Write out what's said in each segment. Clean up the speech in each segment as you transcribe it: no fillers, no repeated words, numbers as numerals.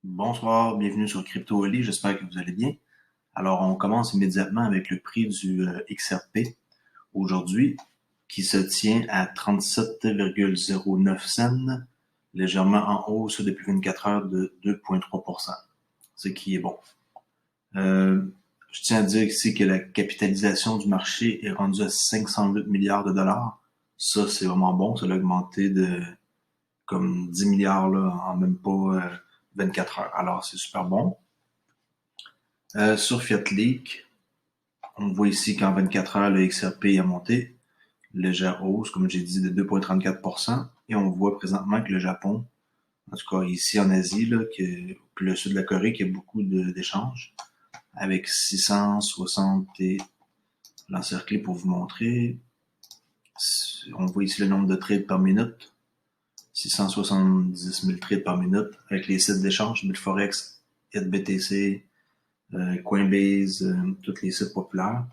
Bonsoir, bienvenue sur Crypto Oli, j'espère que vous allez bien. Alors, on commence immédiatement avec le prix du XRP aujourd'hui, qui se tient à 37,09 cents, légèrement en hausse depuis 24 heures de 2,3%, ce qui est bon. Je tiens à dire ici que la capitalisation du marché est rendue à 508 milliards de dollars. Ça, c'est vraiment bon, ça a augmenté de comme 10 milliards là, en même pas 24 heures. Alors, c'est super bon. Sur Fiat Leak, on voit ici qu'en 24 heures, le XRP a monté, légère hausse, comme j'ai dit, de 2,34%. Et on voit présentement que le Japon, en tout cas ici en Asie, là, puis le sud de la Corée, qui a beaucoup d'échanges, avec 660 et l'encercler pour vous montrer. On voit ici le nombre de trades par minute, 670 000 trades par minute, avec les sites d'échange, Bitforex, HitBTC, Coinbase, tous les sites populaires,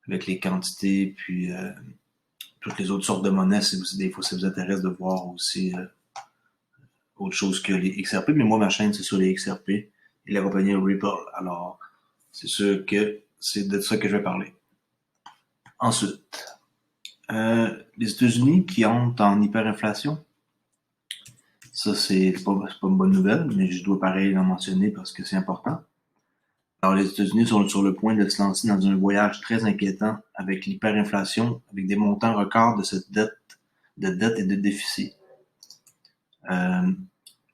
avec les quantités, puis toutes les autres sortes de monnaies, si des fois ça vous intéresse de voir aussi autre chose que les XRP. Mais moi, ma chaîne, c'est sur les XRP et la compagnie Ripple. Alors, c'est sûr que c'est de ça que je vais parler. Ensuite, les États-Unis qui entrent en hyperinflation. Ça, c'est pas une bonne nouvelle, mais je dois pareil en mentionner parce que c'est important. Alors, les États-Unis sont sur le point de se lancer dans un voyage très inquiétant avec l'hyperinflation, avec des montants records de cette dette et de déficit. Euh,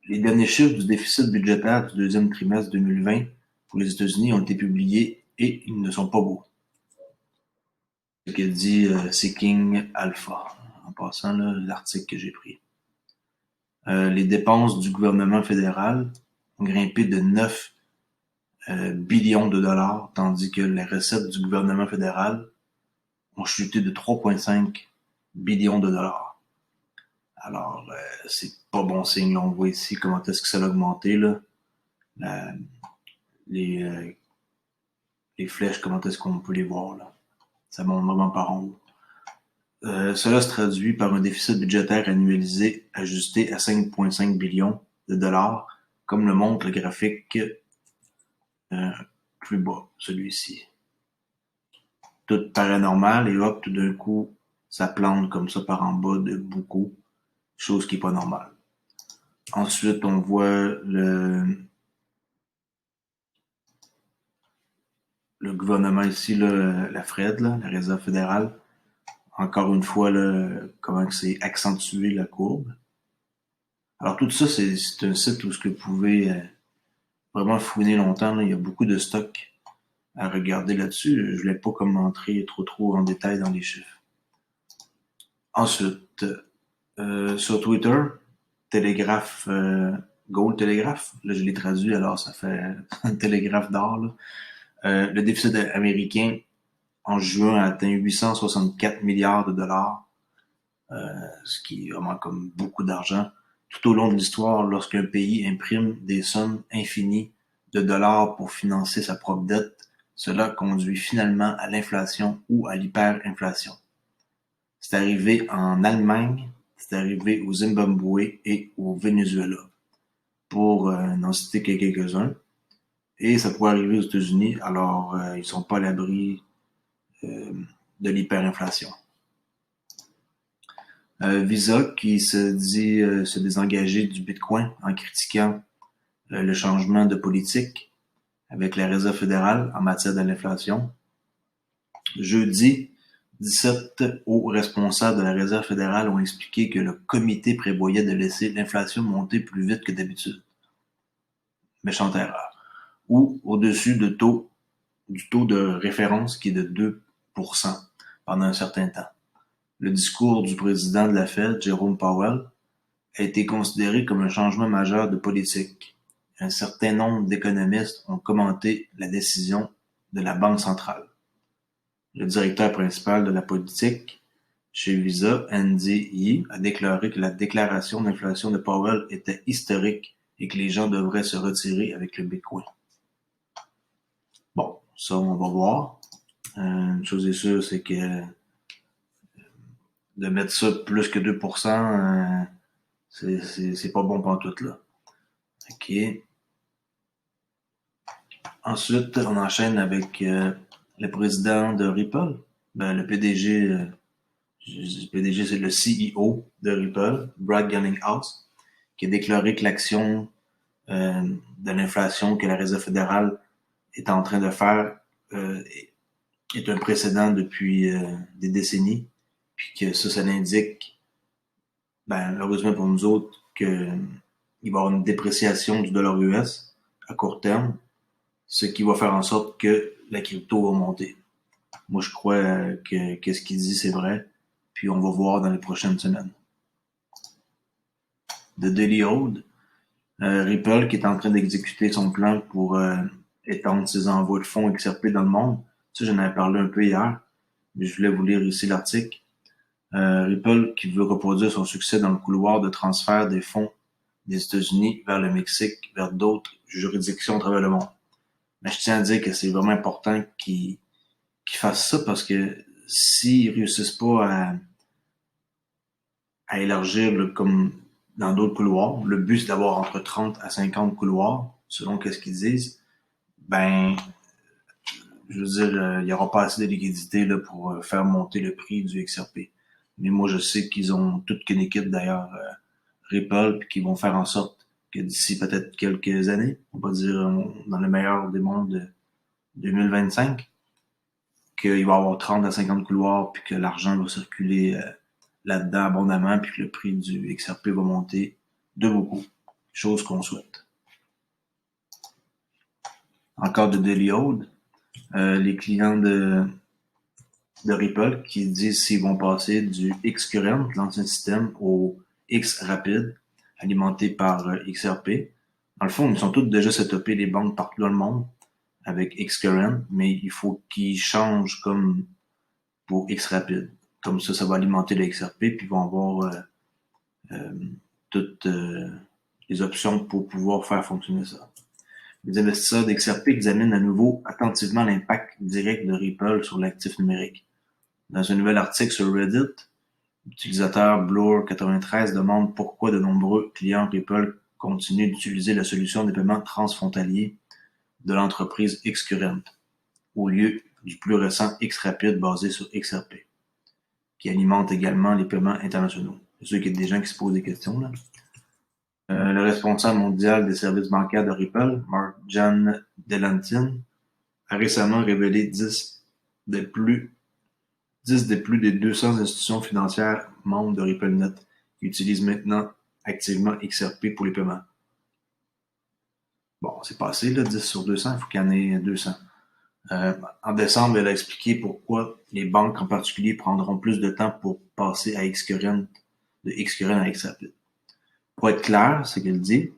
les derniers chiffres du déficit budgétaire du deuxième trimestre 2020 pour les États-Unis ont été publiés et ils ne sont pas beaux. Ce que dit Seeking Alpha, en passant l'article que j'ai pris. Les dépenses du gouvernement fédéral ont grimpé de 9 billions de dollars, tandis que les recettes du gouvernement fédéral ont chuté de 3,5 billions de dollars. Alors, c'est pas bon signe. Là. On voit ici comment est-ce que ça a augmenté. Là. La, les, euh, les flèches, comment est-ce qu'on peut les voir. Là. Ça monte vraiment par en haut. Cela se traduit par un déficit budgétaire annualisé ajusté à 5,5 billions de dollars, comme le montre le graphique euh, plus bas, celui-ci. Tout paraît normal et hop, tout d'un coup, ça plante comme ça par en bas de beaucoup, chose qui n'est pas normale. Ensuite, on voit le gouvernement ici, là, la Fed, là, la Réserve fédérale. Encore une fois, là, comment c'est accentué la courbe. Alors tout ça, c'est un site où ce que vous pouvez vraiment fouiner longtemps. Là. Il y a beaucoup de stocks à regarder là-dessus. Je ne voulais pas comme entrer trop en détail dans les chiffres. Ensuite, sur Twitter, Télégraphe, Gold Telegraph, là je l'ai traduit, alors ça fait un télégraphe d'or. Le déficit américain en juin a atteint 864 milliards de dollars, ce qui est vraiment comme beaucoup d'argent. Tout au long de l'histoire, lorsqu'un pays imprime des sommes infinies de dollars pour financer sa propre dette, cela conduit finalement à l'inflation ou à l'hyperinflation. C'est arrivé en Allemagne, c'est arrivé au Zimbabwe et au Venezuela, pour n'en citer que quelques-uns. Et ça pourrait arriver aux États-Unis, alors ils ne sont pas à l'abri euh, de l'hyperinflation. Visa qui se dit se désengager du Bitcoin en critiquant le changement de politique avec la Réserve fédérale en matière de l'inflation. Jeudi, 17 hauts responsables de la Réserve fédérale ont expliqué que le comité prévoyait de laisser l'inflation monter plus vite que d'habitude. Méchante erreur. Ou au-dessus du taux de référence qui est de 2% pendant un certain temps. Le discours du président de la Fed, Jerome Powell, a été considéré comme un changement majeur de politique. Un certain nombre d'économistes ont commenté la décision de la Banque centrale. Le directeur principal de la politique chez Visa, Andy Yee, a déclaré que la déclaration d'inflation de Powell était historique et que les gens devraient se retirer avec le Bitcoin. Bon, ça, on va voir. Une chose est sûre, c'est que de mettre ça plus que 2%, c'est pas bon pantoute, là. OK. Ensuite, on enchaîne avec le président de Ripple, le PDG. Le PDG, c'est le CEO de Ripple, Brad Garlinghouse, qui a déclaré que l'action de l'inflation que la Réserve fédérale est en train de faire est un précédent depuis des décennies, puis que ça l'indique, heureusement pour nous autres, qu'il va y avoir une dépréciation du dollar US à court terme, ce qui va faire en sorte que la crypto va monter. Moi, je crois que ce qu'il dit, c'est vrai, puis on va voir dans les prochaines semaines. De Daily Ode, Ripple qui est en train d'exécuter son plan pour étendre ses envois de fonds XRP dans le monde. Ça, j'en avais parlé un peu hier, mais je voulais vous lire ici l'article. Ripple qui veut reproduire son succès dans le couloir de transfert des fonds des États-Unis vers le Mexique, vers d'autres juridictions à travers le monde. Mais je tiens à dire que c'est vraiment important qu'ils fassent ça parce que s'ils réussissent pas à élargir comme dans d'autres couloirs, le but c'est d'avoir entre 30 à 50 couloirs, selon ce qu'ils disent, je veux dire, il n'y aura pas assez de liquidité là, pour faire monter le prix du XRP. Mais moi, je sais qu'ils ont toute une équipe d'ailleurs, Ripple, puis qu'ils vont faire en sorte que d'ici peut-être quelques années, on va dire dans le meilleur des mondes de 2025, qu'il va y avoir 30 à 50 couloirs, puis que l'argent va circuler là-dedans abondamment, puis que le prix du XRP va monter de beaucoup. Chose qu'on souhaite. Encore de Daily Ode, les clients de Ripple qui disent s'ils vont passer du XCurrent, l'ancien système, au XRapid, alimenté par XRP. Dans le fond, ils sont tous déjà setupés les banques partout dans le monde avec XCurrent, mais il faut qu'ils changent comme pour XRapid. Comme ça va alimenter le XRP, puis ils vont avoir toutes les options pour pouvoir faire fonctionner ça. Les investisseurs d'XRP examinent à nouveau attentivement l'impact direct de Ripple sur l'actif numérique. Dans un nouvel article sur Reddit, l'utilisateur Bloor93 demande pourquoi de nombreux clients Ripple continuent d'utiliser la solution des paiements transfrontaliers de l'entreprise XCurrent, au lieu du plus récent XRapid basé sur XRP, qui alimente également les paiements internationaux. C'est sûr qu'il y a des gens qui se posent des questions là. Le responsable mondial des services bancaires de Ripple, Mark-Jan Delantin, a récemment révélé 10 des plus de 200 institutions financières membres de RippleNet qui utilisent maintenant activement XRP pour les paiements. Bon, c'est pas assez, là, 10 sur 200, il faut qu'il y en ait 200. En décembre, elle a expliqué pourquoi les banques en particulier prendront plus de temps pour passer à XCurrent, de XCurrent à XRapid. Pour être clair, ce qu'elle dit,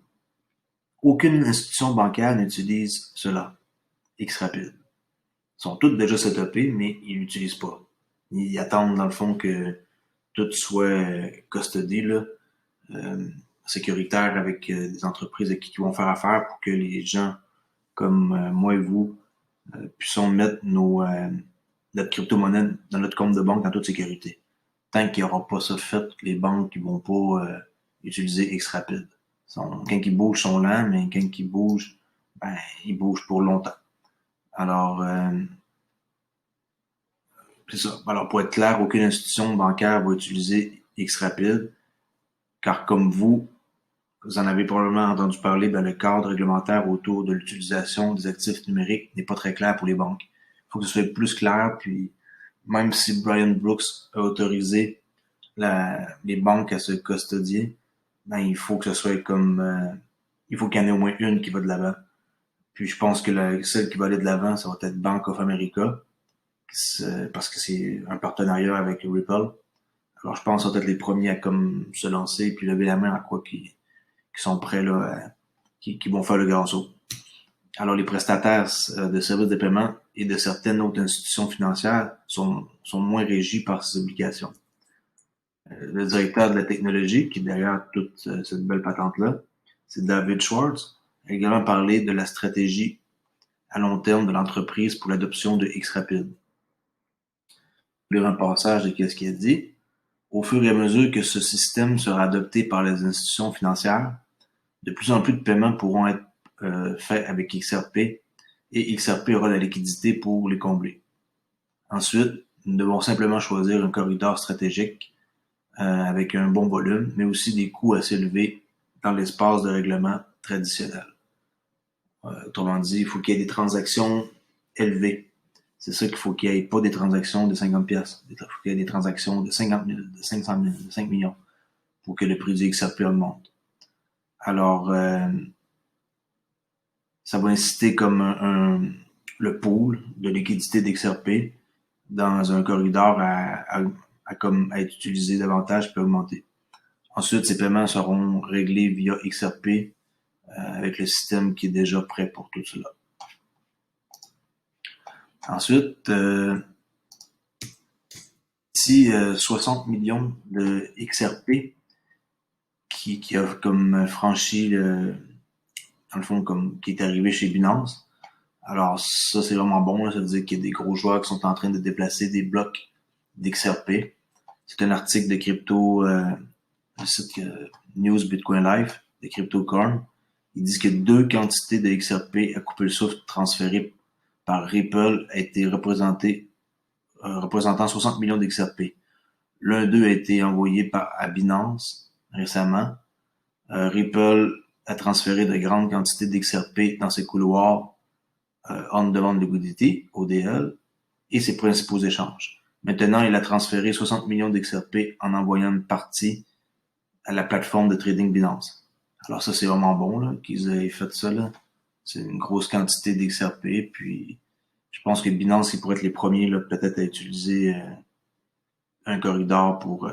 aucune institution bancaire n'utilise cela, XRapid. Ils sont toutes déjà setupés, mais ils l'utilisent pas. Ils attendent, dans le fond, que tout soit custody, là, sécuritaire avec des entreprises avec qui vont faire affaire pour que les gens comme moi et vous puissions mettre notre crypto-monnaie dans notre compte de banque en toute sécurité. Tant qu'il n'y aura pas ça fait, les banques ne vont pas utiliser XRapid. Quand ils bougent, ils sont lents, mais quand ils bougent, ils bougent pour longtemps. Alors, c'est ça. Alors, pour être clair, aucune institution bancaire va utiliser XRapid, car comme vous en avez probablement entendu parler, le cadre réglementaire autour de l'utilisation des actifs numériques n'est pas très clair pour les banques. Il faut que ce soit plus clair, puis même si Brian Brooks a autorisé les banques à se custodier, il faut que ce soit comme il faut qu'il y en ait au moins une qui va de l'avant. Puis je pense que celle qui va aller de l'avant, ça va être Bank of America, parce que c'est un partenariat avec Ripple. Alors je pense que ça va être les premiers à comme se lancer puis lever la main à quoi qui sont prêts là, qui vont faire le grand saut. Alors les prestataires de services de paiement et de certaines autres institutions financières sont moins régis par ces obligations. Le directeur de la technologie, qui est derrière toute cette belle patente-là, c'est David Schwartz, a également parlé de la stratégie à long terme de l'entreprise pour l'adoption de XRapid. Je vais lire un passage de ce qu'il a dit. Au fur et à mesure que ce système sera adopté par les institutions financières, de plus en plus de paiements pourront être faits avec XRP et XRP aura la liquidité pour les combler. Ensuite, nous devons simplement choisir un corridor stratégique avec un bon volume, mais aussi des coûts assez élevés dans l'espace de règlement traditionnel. Autrement dit, il faut qu'il y ait des transactions élevées. C'est ça qu'il faut qu'il n'y ait pas des transactions de 50 pièces. Il faut qu'il y ait des transactions de 50 000, de 500 000, de 5 millions pour que le prix du XRP augmente. Alors, ça va inciter comme le pool de liquidité d'XRP dans un corridor à être utilisé davantage et augmenter. Ensuite, ces paiements seront réglés via XRP avec le système qui est déjà prêt pour tout cela. Ensuite, si 60 millions de XRP qui a comme franchi dans le fond comme qui est arrivé chez Binance. Alors ça c'est vraiment bon, là. Ça veut dire qu'il y a des gros joueurs qui sont en train de déplacer des blocs d'XRP. C'est un article de crypto le site News Bitcoin Life de CryptoCorn. Ils disent que 2 quantités de XRP à couper le souffle transférées par Ripple a été représentant 60 millions d'XRP. L'un d'eux a été envoyé à Binance récemment. Ripple a transféré de grandes quantités d'XRP dans ses couloirs on-demand liquidity, ODL, et ses principaux échanges. Maintenant, il a transféré 60 millions d'XRP en envoyant une partie à la plateforme de trading Binance. Alors ça, c'est vraiment bon là, qu'ils aient fait ça. Là. C'est une grosse quantité d'XRP, puis je pense que Binance, ils pourraient être les premiers là, peut-être à utiliser un corridor pour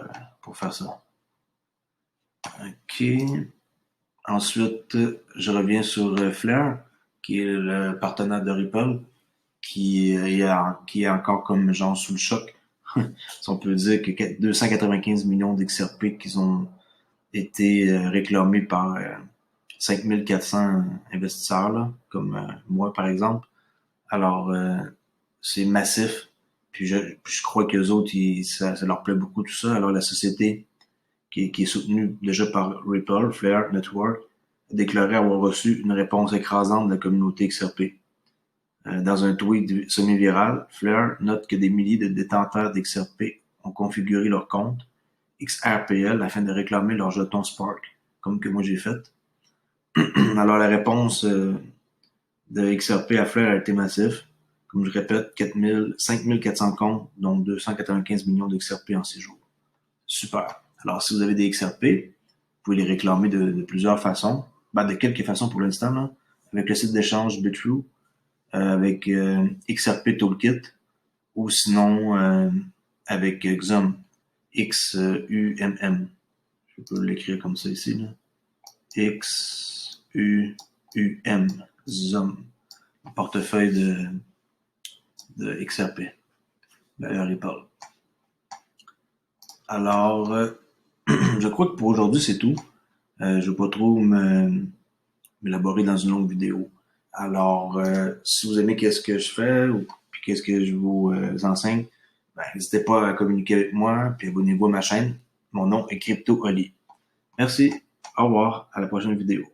faire ça. OK. Ensuite, je reviens sur Flare, qui est le partenaire de Ripple, qui est encore comme genre sous le choc. Si on peut dire que 295 millions d'XRP qui ont été réclamés par 5400 investisseurs, là, comme moi par exemple. Alors, c'est massif. Puis je crois qu'eux autres, ça leur plaît beaucoup tout ça. Alors la société qui est soutenue déjà par Ripple, Flare Network, a déclaré avoir reçu une réponse écrasante de la communauté XRP. Dans un tweet semi-viral, Flare note que des milliers de détenteurs d'XRP ont configuré leur compte XRPL afin de réclamer leur jeton Spark, comme que moi j'ai fait. Alors la réponse de XRP à Flare a été massive. Comme je répète, 5400 comptes, donc 295 millions d'XRP en 6 jours. Super. Alors si vous avez des XRP, vous pouvez les réclamer de plusieurs façons. De quelques façons pour l'instant, là, avec le site d'échange Bitrue, avec XRP Toolkit, ou sinon avec XUM, XUMM. Je peux l'écrire comme ça ici. Là. XUUM, XUM, portefeuille de XRP, de Ripple. Alors, je crois que pour aujourd'hui, c'est tout. Je ne vais pas trop m'élaborer dans une longue vidéo. Alors, si vous aimez qu'est-ce que je fais ou puis qu'est-ce que je vous enseigne, n'hésitez pas à communiquer avec moi puis abonnez-vous à ma chaîne. Mon nom est Crypto Oli. Merci. Au revoir. À la prochaine vidéo.